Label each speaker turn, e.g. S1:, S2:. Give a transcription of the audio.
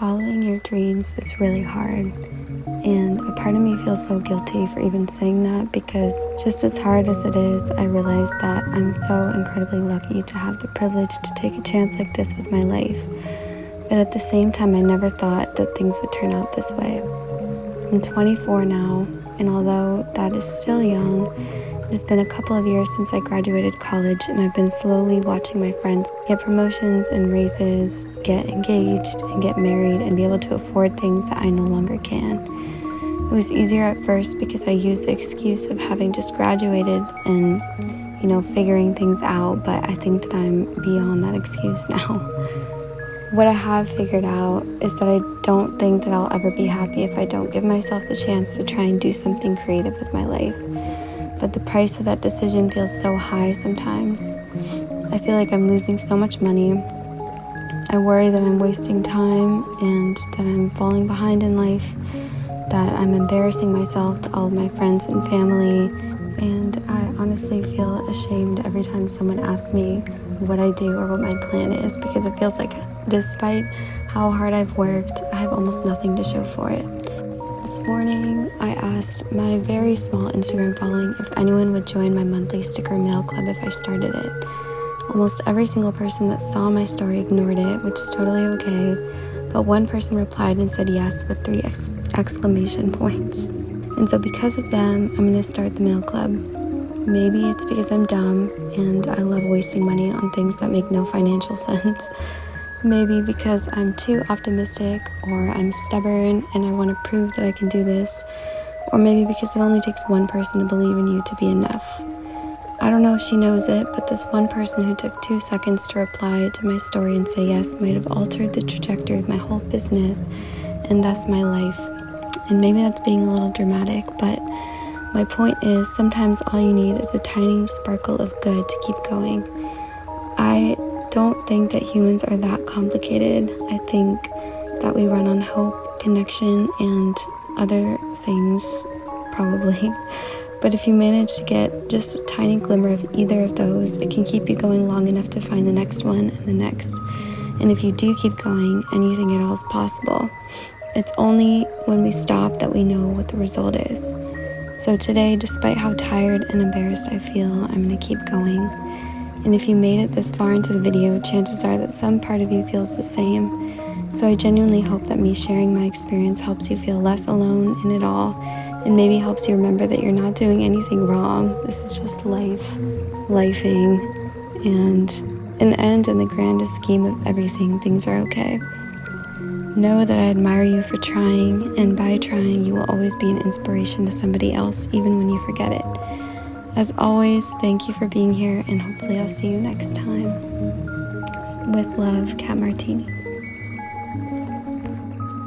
S1: Following your dreams is really hard, and a part of me feels so guilty for even saying that, because just as hard as it is, I realize that I'm so incredibly lucky to have the privilege to take a chance like this with my life. But at the same time, I never thought that things would turn out this way. I'm 24 now, and although that is still young, it has been a couple of years since I graduated college, and I've been slowly watching my friends get promotions and raises, get engaged and get married, and be able to afford things that I no longer can. It was easier at first because I used the excuse of having just graduated and, figuring things out, but I think that I'm beyond that excuse now. What I have figured out is that I don't think that I'll ever be happy if I don't give myself the chance to try and do something creative with my life. But the price of that decision feels so high sometimes. I feel like I'm losing so much money. I worry that I'm wasting time and that I'm falling behind in life, that I'm embarrassing myself to all of my friends and family, and I honestly feel ashamed every time someone asks me what I do or what my plan is, because it feels like despite how hard I've worked, I have almost nothing to show for it. This morning, I asked my very small Instagram following if anyone would join my monthly sticker mail club if I started it. Almost every single person that saw my story ignored it, which is totally okay, but one person replied and said yes with 3 exclamation points. And so because of them, I'm going to start the mail club. Maybe it's because I'm dumb and I love wasting money on things that make no financial sense. Maybe because I'm too optimistic, or I'm stubborn and I want to prove that I can do this, or maybe because it only takes one person to believe in you to be enough. I don't know if she knows it, but this one person who took 2 seconds to reply to my story and say yes might have altered the trajectory of my whole business and thus my life. And maybe that's being a little dramatic, but my point is sometimes all you need is a tiny sparkle of good to keep going. I don't think that humans are that complicated. I think that we run on hope, connection, and other things, probably. But if you manage to get just a tiny glimmer of either of those, it can keep you going long enough to find the next one and the next. And if you do keep going, anything at all is possible. It's only when we stop that we know what the result is. So today, despite how tired and embarrassed I feel, I'm going to keep going. And if you made it this far into the video, chances are that some part of you feels the same. So I genuinely hope that me sharing my experience helps you feel less alone in it all, and maybe helps you remember that you're not doing anything wrong. This is just lifing, and in the end, in the grandest scheme of everything, things are okay. Know that I admire you for trying, and by trying, you will always be an inspiration to somebody else, even when you forget it. As always, thank you for being here, and hopefully I'll see you next time. With love, Kat Martini.